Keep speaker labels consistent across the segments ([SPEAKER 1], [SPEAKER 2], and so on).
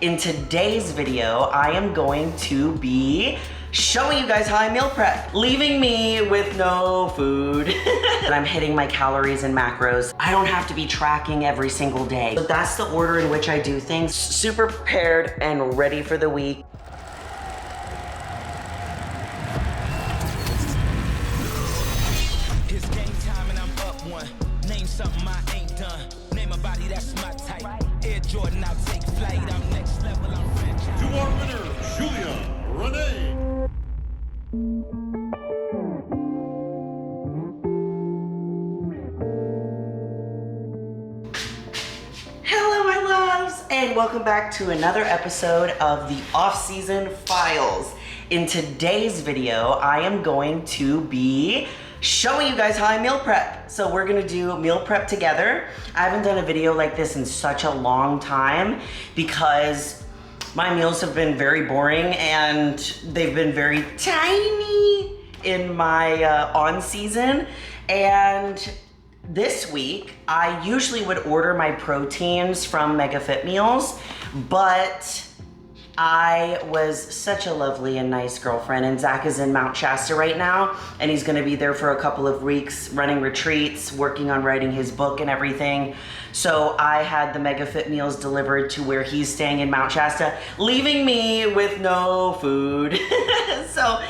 [SPEAKER 1] In today's video, I am going to be showing you guys how I meal prep, leaving me with no food. I'm hitting my calories and macros. I don't have to be tracking every single day. So that's the order in which I do things. Super prepared and ready for the week.
[SPEAKER 2] It's game time and I'm up one. Name something I ain't done. Name a body that's my type. Air Jordan, I'll take flight. I'm next level, I'm franchise.
[SPEAKER 3] To our winner, Julia, Rene.
[SPEAKER 1] Hello, my loves, and welcome back to another episode of the Off-Season Files. In today's video, I am going to be showing you guys how I meal prep. So we're gonna do meal prep together. I haven't done a video like this in such a long time because my meals have been very boring and they've been very tiny in my on season. And this week, I usually would order my proteins from Mega Fit Meals, but I was such a lovely and nice girlfriend, and Zach is in Mount Shasta right now, and he's gonna be there for a couple of weeks running retreats, working on writing his book and everything. So I had the Mega Fit Meals delivered to where he's staying in Mount Shasta, leaving me with no food. So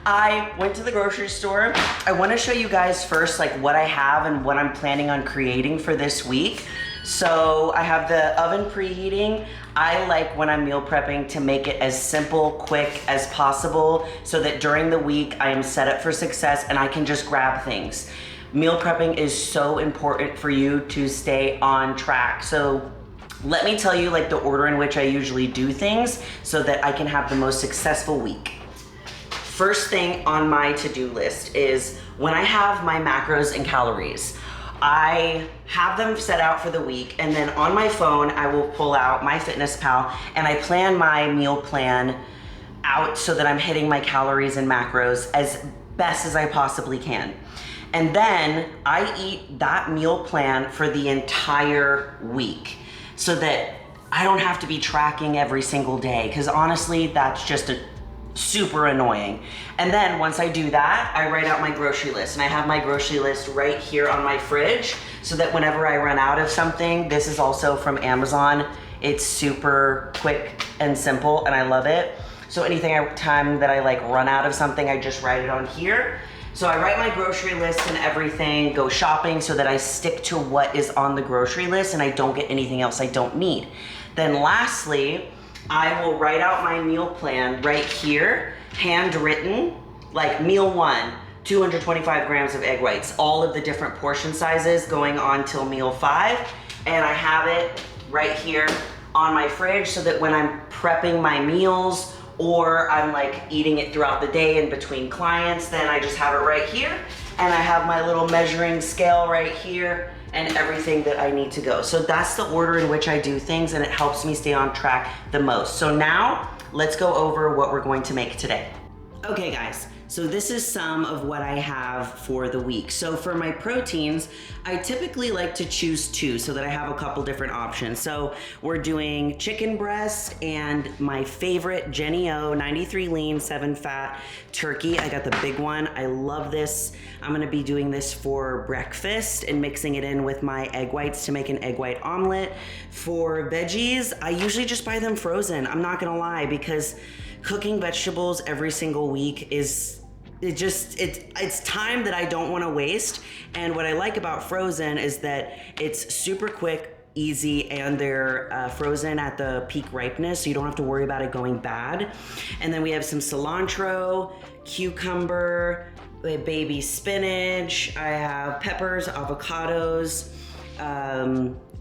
[SPEAKER 1] I went to the grocery store. I wanna show you guys first like what I have and what I'm planning on creating for this week. So I have the oven preheating. I like when I'm meal prepping to make it as simple, quick as possible so that during the week I am set up for success and I can just grab things. Meal prepping is so important for you to stay on track. So let me tell you like the order in which I usually do things so that I can have the most successful week. First thing on my to-do list is when I have my macros and calories. I have them set out for the week, and then on my phone, I will pull out MyFitnessPal and I plan my meal plan out so that I'm hitting my calories and macros as best as I possibly can. And then I eat that meal plan for the entire week so that I don't have to be tracking every single day, because honestly, that's just super annoying. And then once I do that, I write out my grocery list, and I have my grocery list right here on my fridge so that whenever I run out of something, this is also from Amazon. It's super quick and simple and I love it. So time that I like run out of something, I just write it on here. So I write my grocery list and everything, go shopping so that I stick to what is on the grocery list and I don't get anything else I don't need. Then lastly, I will write out my meal plan right here, handwritten, like meal one, 225 grams of egg whites, all of the different portion sizes going on till meal 5. And I have it right here on my fridge so that when I'm prepping my meals or I'm like eating it throughout the day in between clients, then I just have it right here. And I have my little measuring scale right here and everything that I need to go. So that's the order in which I do things, and it helps me stay on track the most. So now let's go over what we're going to make today. Okay guys, so this is some of what I have for the week. So for my proteins, I typically like to choose 2 so that I have a couple different options. So we're doing chicken breast and my favorite Jenny O 93 lean 7 fat turkey. I got the big one. I love this. I'm gonna be doing this for breakfast and mixing it in with my egg whites to make an egg white omelet. For veggies, I usually just buy them frozen. I'm not gonna lie, because cooking vegetables every single week is it's time that I don't want to waste. And what I like about frozen is that it's super quick, easy, and they're frozen at the peak ripeness, so you don't have to worry about it going bad. And then we have some cilantro, cucumber, baby spinach, I have peppers, avocados,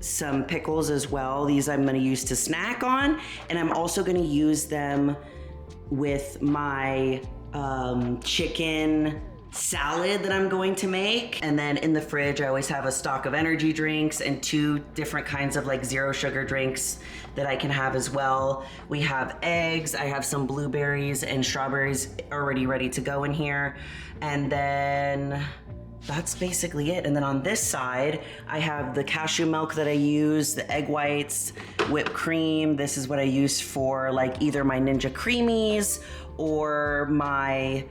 [SPEAKER 1] some pickles as well. These I'm gonna use to snack on, and I'm also gonna use them with my chicken salad that I'm going to make. And then in the fridge, I always have a stock of energy drinks and 2 different kinds of like 0 sugar drinks that I can have as well. We have eggs, I have some blueberries and strawberries already ready to go in here. And then that's basically it. And then on this side, I have the cashew milk that I use, the egg whites, whipped cream. This is what I use for like either my Ninja Creamies or my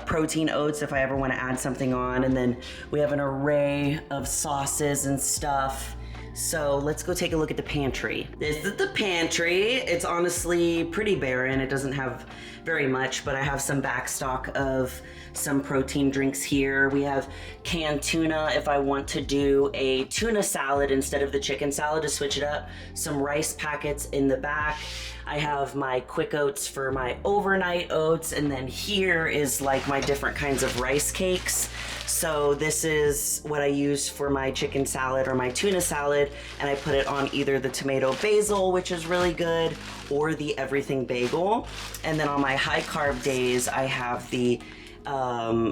[SPEAKER 1] protein oats if I ever want to add something on. And then we have an array of sauces and stuff. So let's go take a look at the pantry. This is the pantry. It's honestly pretty barren. It doesn't have very much, but I have some back stock of some protein drinks here. We have canned tuna if I want to do a tuna salad instead of the chicken salad to switch it up. Some rice packets in the back. I have my quick oats for my overnight oats, and then here is like my different kinds of rice cakes. So this is what I use for my chicken salad or my tuna salad, and I put it on either the tomato basil, which is really good, or the everything bagel. And then on my high carb days, I have the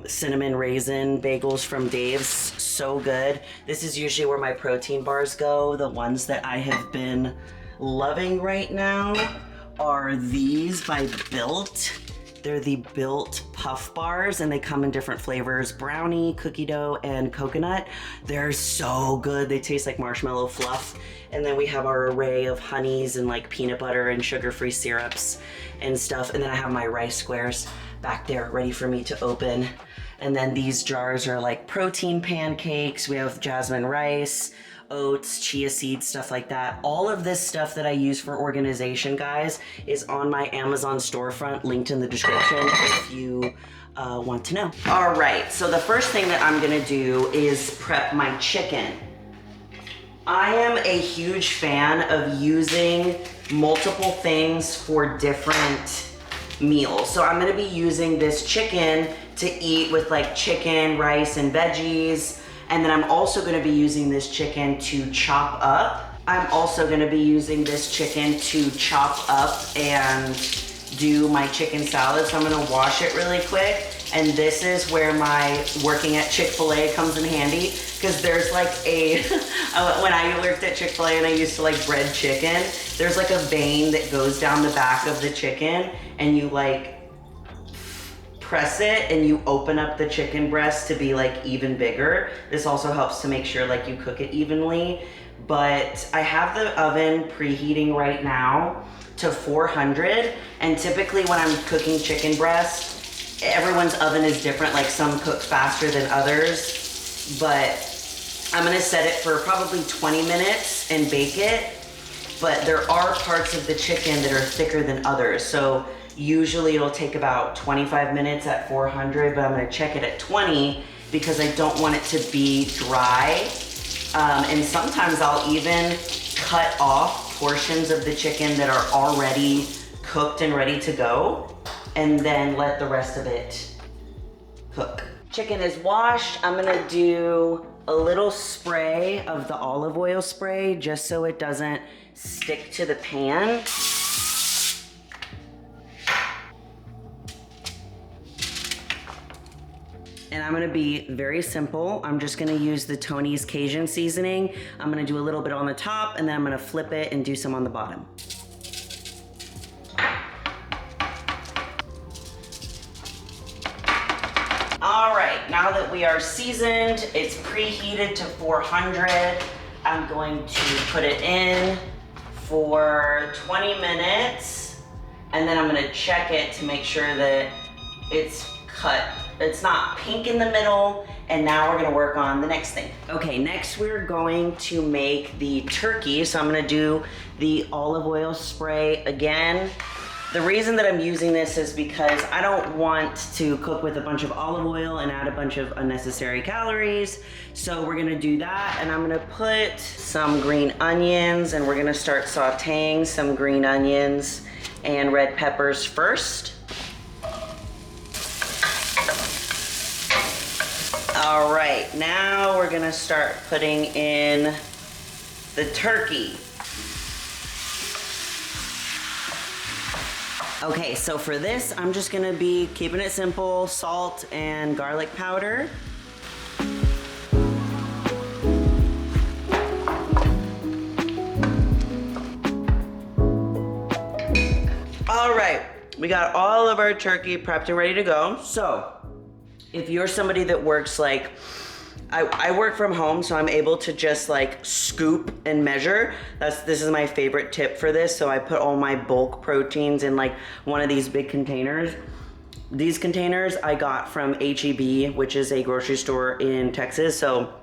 [SPEAKER 1] cinnamon raisin bagels from Dave's. So good. This is usually where my protein bars go. The ones that I have been loving right now are these by Built. They're the Built Puff Bars, and they come in different flavors: brownie, cookie dough, and coconut. They're so good. They taste like marshmallow fluff. And then we have our array of honeys and like peanut butter and sugar-free syrups and stuff. And then I have my rice squares back there ready for me to open. And then these jars are like protein pancakes. We have jasmine rice, oats, chia seeds, stuff like that. All of this stuff that I use for organization, guys, is on my Amazon storefront, linked in the description if you want to know. All right, so the first thing that I'm gonna do is prep my chicken. I am a huge fan of using multiple things for different meals. So I'm gonna be using this chicken to eat with like chicken, rice, and veggies. And then I'm also gonna be using this chicken to chop up. I'm also gonna be using this chicken to chop up and do my chicken salad. So I'm gonna wash it really quick. And this is where my working at Chick-fil-A comes in handy, because there's like a, when I worked at Chick-fil-A and I used to like bread chicken, there's like a vein that goes down the back of the chicken, and you like press it and you open up the chicken breast to be like even bigger. This also helps to make sure like you cook it evenly. But I have the oven preheating right now to 400, and typically when I'm cooking chicken breast, everyone's oven is different. Like some cook faster than others, but I'm gonna set it for probably 20 minutes and bake it. But there are parts of the chicken that are thicker than others. So usually it'll take about 25 minutes at 400, but I'm gonna check it at 20 because I don't want it to be dry. And sometimes I'll even cut off portions of the chicken that are already cooked and ready to go, and then let the rest of it cook. Chicken is washed. I'm gonna do a little spray of the olive oil spray just so it doesn't stick to the pan. And I'm gonna be very simple. I'm just gonna use the Tony's Cajun seasoning. I'm gonna do a little bit on the top, and then I'm gonna flip it and do some on the bottom. All right, now that we are seasoned, it's preheated to 400. I'm going to put it in for 20 minutes, and then I'm gonna check it to make sure that it's cut. It's not pink in the middle, and now we're gonna work on the next thing. Okay, next we're going to make the turkey. So I'm gonna do the olive oil spray again. The reason that I'm using this is because I don't want to cook with a bunch of olive oil and add a bunch of unnecessary calories. So we're gonna do that, and I'm gonna put some green onions, and we're gonna start sauteing some green onions and red peppers first. All right, now we're gonna start putting in the turkey. Okay, so for this, I'm just gonna be keeping it simple: salt and garlic powder. All right, we got all of our turkey prepped and ready to go. So if you're somebody that works like, I work from home, so I'm able to just like scoop and measure. This is my favorite tip for this. So I put all my bulk proteins in like one of these big containers. These containers I got from H-E-B, which is a grocery store in Texas. So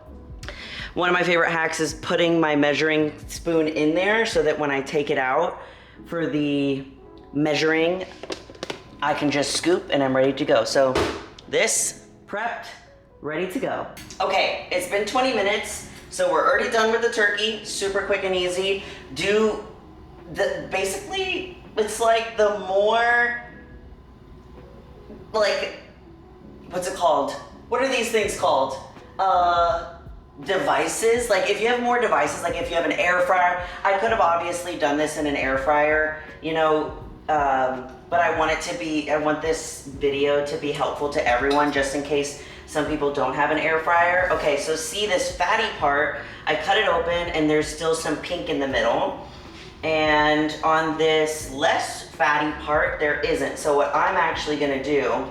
[SPEAKER 1] one of my favorite hacks is putting my measuring spoon in there so that when I take it out for the measuring, I can just scoop and I'm ready to go. So this prepped, ready to go. Okay, it's been 20 minutes, so we're already done with the turkey. Super quick and easy. Basically, it's like the more, like, what's it called? What are these things called? Devices. Like if you have more devices, like if you have an air fryer, I could have obviously done this in an air fryer, you know, but I want this video to be helpful to everyone just in case some people don't have an air fryer. Okay, so see this fatty part, I cut it open and there's still some pink in the middle. And on this less fatty part, there isn't. So what I'm actually gonna do,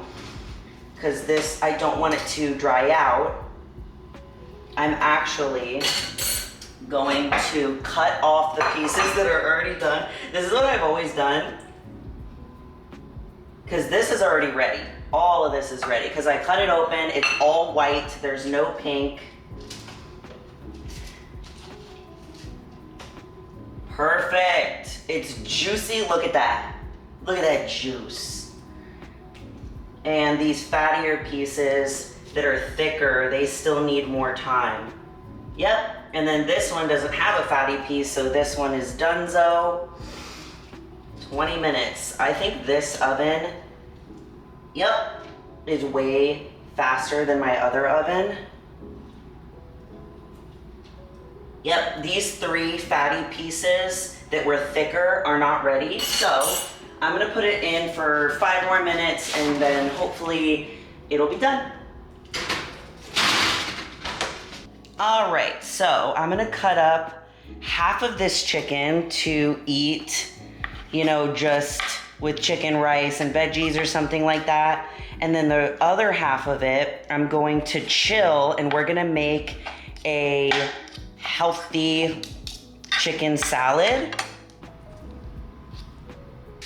[SPEAKER 1] because this, I don't want it to dry out, I'm actually going to cut off the pieces that are already done. This is what I've always done, because this is already ready. All of this is ready, because I cut it open, it's all white, there's no pink. Perfect, it's juicy, look at that. Look at that juice. And these fattier pieces that are thicker, they still need more time. Yep, and then this one doesn't have a fatty piece, so this one is donezo. 20 minutes. I think this oven, yep, is way faster than my other oven. Yep, these 3 fatty pieces that were thicker are not ready, so I'm gonna put it in for 5 more minutes and then hopefully it'll be done. All right, so I'm gonna cut up half of this chicken to eat, you know, just with chicken, rice, and veggies or something like that. And then the other half of it, I'm going to chill and we're gonna make a healthy chicken salad.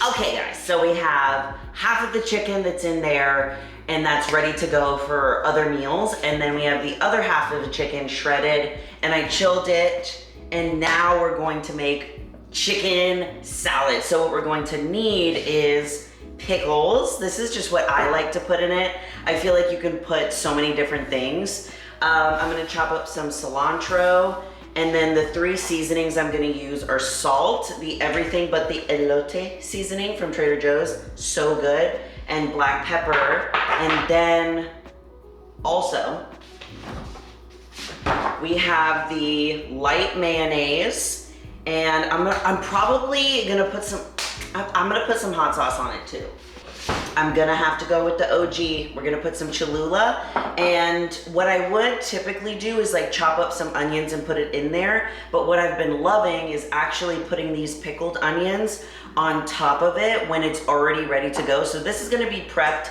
[SPEAKER 1] Okay guys, so we have half of the chicken that's in there and that's ready to go for other meals. And then we have the other half of the chicken shredded and I chilled it. And now we're going to make chicken salad. So what we're going to need is pickles. This is just what I like to put in it. I feel like you can put so many different things. I'm gonna chop up some cilantro, and then the 3 seasonings I'm gonna use are salt, the everything but the elote seasoning from Trader Joe's, so good, and black pepper. And then also we have the light mayonnaise, and I'm probably gonna put some, I'm gonna put some hot sauce on it too. I'm gonna have to go with the OG. We're gonna put some Cholula. And what I would typically do is like chop up some onions and put it in there. But what I've been loving is actually putting these pickled onions on top of it when it's already ready to go. So this is gonna be prepped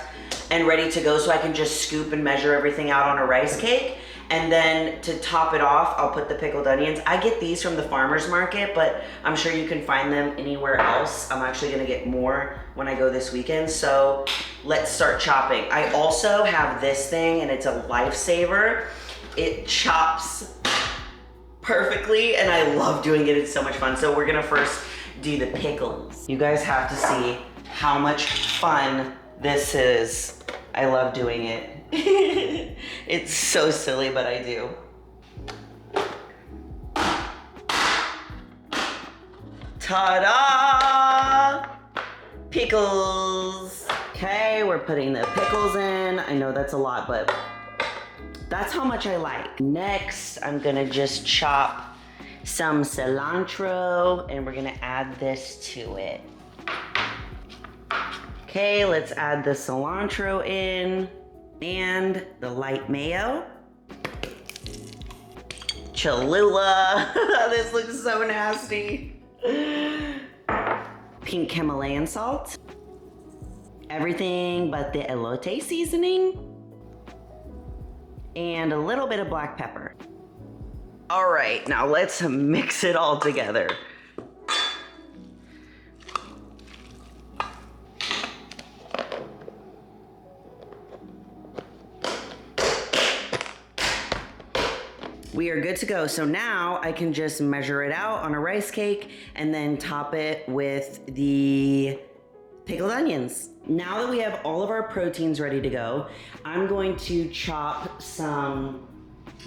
[SPEAKER 1] and ready to go so I can just scoop and measure everything out on a rice cake. And then to top it off, I'll put the pickled onions. I get these from the farmer's market, but I'm sure you can find them anywhere else. I'm actually gonna get more when I go this weekend. So let's start chopping. I also have this thing and it's a lifesaver. It chops perfectly and I love doing it. It's so much fun. So we're gonna first do the pickles. You guys have to see how much fun this is. I love doing it. It's so silly, but I do. Ta-da! Pickles. Okay, we're putting the pickles in. I know that's a lot, but that's how much I like. Next, I'm gonna just chop some cilantro and we're gonna add this to it. Okay, let's add the cilantro in. And the light mayo. Cholula. This looks so nasty. Pink Himalayan salt. Everything but the elote seasoning. and a little bit of black pepper. All right, now let's mix it all together. We are good to go. So now I can just measure it out on a rice cake and then top it with the pickled onions. Now that we have all of our proteins ready to go, I'm going to chop some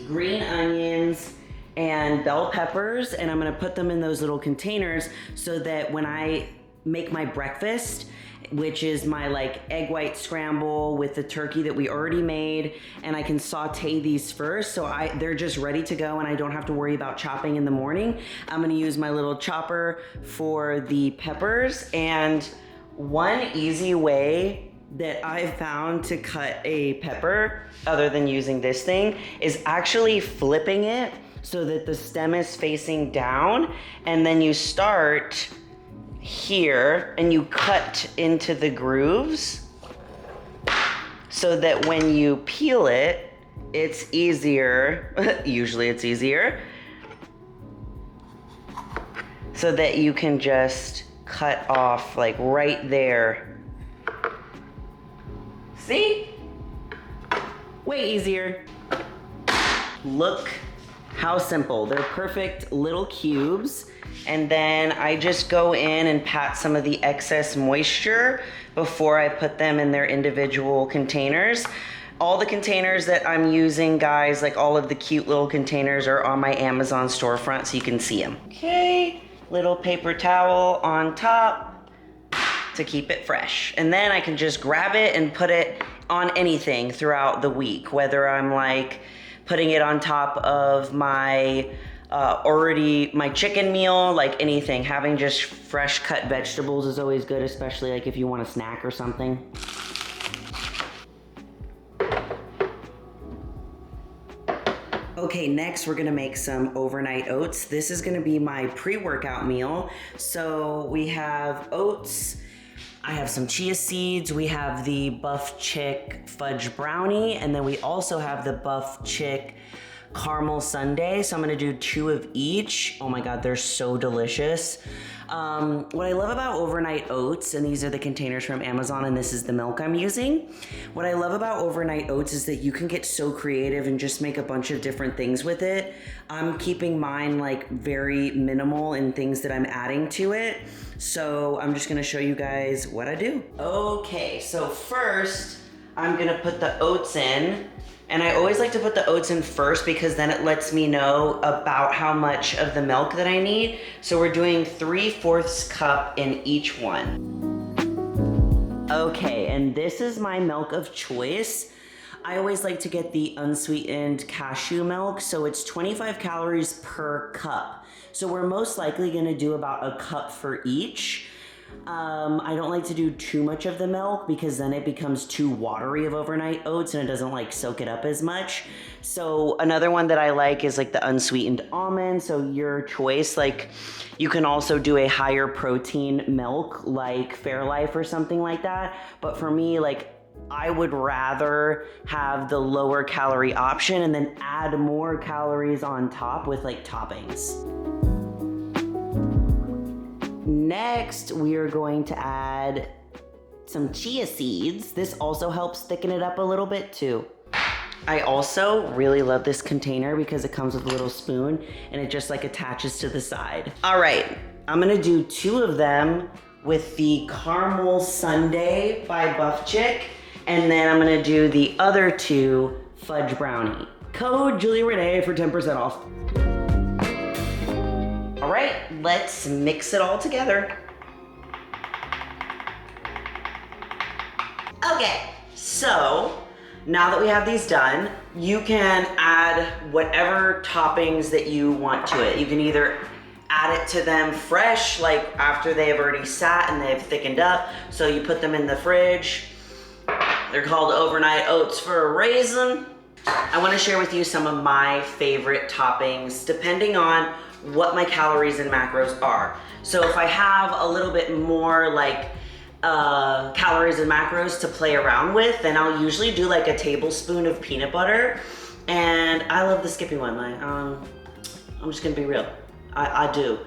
[SPEAKER 1] green onions and bell peppers, and I'm gonna put them in those little containers so that when I make my breakfast, which is my like egg white scramble with the turkey that we already made, and I can saute these first so they're just ready to go and I don't have to worry about chopping in the morning. I'm gonna use my little chopper for the peppers, and one easy way that I've found to cut a pepper, other than using this thing, is actually flipping it so that the stem is facing down, and then you start here and you cut into the grooves so that when you peel it, it's easier. Usually it's easier. So that you can just cut off like right there. See? Way easier. Look how simple. They're perfect little cubes. And then I just go in and pat some of the excess moisture before I put them in their individual containers. All the containers that I'm using, guys, like all of the cute little containers, are on my Amazon storefront so you can see them. Okay, little paper towel on top to keep it fresh. And then I can just grab it and put it on anything throughout the week, whether I'm like putting it on top of my my chicken meal, like anything. Having just fresh cut vegetables is always good, especially like if you want a snack or something. Okay, next we're gonna make some overnight oats. This is gonna be my pre-workout meal. So we have oats, I have some chia seeds, we have the Buff Chick fudge brownie, and then we also have the Buff Chick caramel sundae. So I'm gonna do 2 of each. Oh my God, they're so delicious. What I love about overnight oats, and these are the containers from Amazon, and this is the milk I'm using. What I love about overnight oats is that you can get so creative and just make a bunch of different things with it. I'm keeping mine like very minimal in things that I'm adding to it. So I'm just gonna show you guys what I do. Okay, so first I'm gonna put the oats in. And I always like to put the oats in first because then it lets me know about how much of the milk that I need. So we're doing 3/4 cup in each one. Okay, and this is my milk of choice. I always like to get the unsweetened cashew milk, so it's 25 calories per cup. So we're most likely gonna do about a cup for each. I don't like to do too much of the milk because then it becomes too watery of overnight oats and it doesn't like soak it up as much. So another one that I like is like the unsweetened almond. So your choice, like you can also do a higher protein milk like Fairlife or something like that. But for me, like I would rather have the lower calorie option and then add more calories on top with like toppings. Next, we are going to add some chia seeds. This also helps thicken it up a little bit too. I also really love this container because it comes with a little spoon and it just like attaches to the side. All right, I'm gonna do 2 of them with the caramel sundae by Buff Chick, and then I'm gonna do the other 2 fudge brownie. Code Julia Rene for 10% off. All right, let's mix it all together. Okay, so now that we have these done, you can add whatever toppings that you want to it. You can either add it to them fresh, like after they have already sat and they've thickened up, so you put them in the fridge. They're called overnight oats for a reason. I wanna share with you some of my favorite toppings, depending on what my calories and macros are. So if I have a little bit more like calories and macros to play around with, then I'll usually do like a tablespoon of peanut butter And I love the Skippy one. Like, I'm just gonna be real. I do.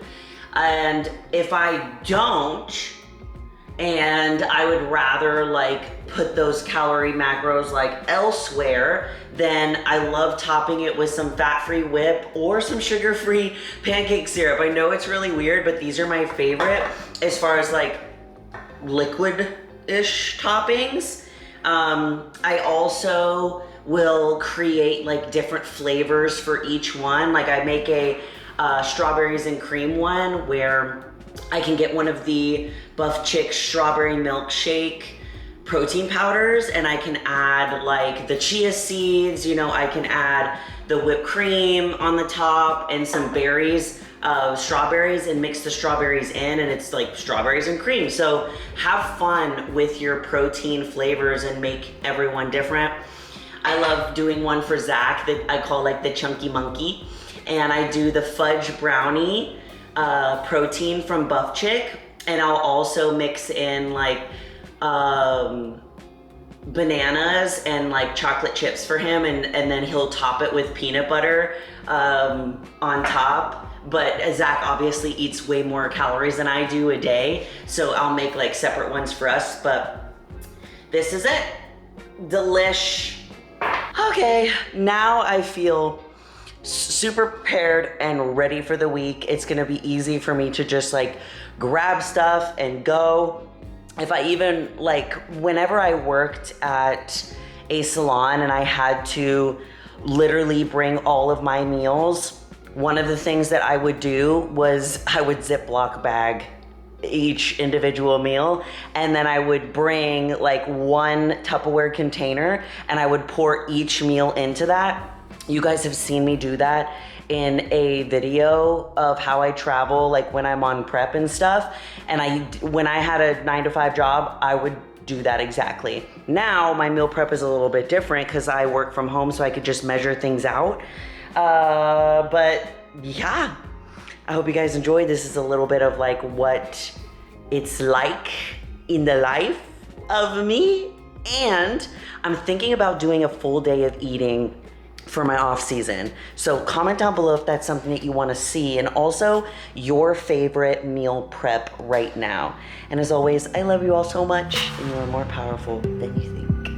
[SPEAKER 1] And if I don't, and I would rather like put those calorie macros like elsewhere, then I love topping it with some fat-free whip or some sugar-free pancake syrup. I know it's really weird, but these are my favorite as far as like liquid-ish toppings. I also will create like different flavors for each one. Like I make a strawberries and cream one where I can get one of the Buff Chick strawberry milkshake protein powders, and I can add like the chia seeds, you know, I can add the whipped cream on the top and some berries, strawberries, and mix the strawberries in, and it's like strawberries and cream. So have fun with your protein flavors and make everyone different. I love doing one for Zach that I call like the Chunky Monkey, and I do the fudge brownie protein from Buff Chick, and I'll also mix in like bananas and like chocolate chips for him, and then he'll top it with peanut butter on top. But Zach obviously eats way more calories than I do a day, so I'll make like separate ones for us. But this is it. Delish. Okay, now I feel super prepared and ready for the week. It's gonna be easy for me to just like grab stuff and go. If I even like, whenever I worked at a salon and I had to literally bring all of my meals, one of the things that I would do was I would Ziploc bag each individual meal, and then I would bring like one Tupperware container and I would pour each meal into that. You guys have seen me do that in a video of how I travel, like when I'm on prep and stuff. And when I had a 9-to-5 job, I would do that exactly. Now my meal prep is a little bit different because I work from home, so I could just measure things out. But yeah, I hope you guys enjoyed. This is a little bit of like what it's like in the life of me. And I'm thinking about doing a full day of eating for my off season. So comment down below if that's something that you want to see, and also your favorite meal prep right now. And as always, I love you all so much, and you are more powerful than you think.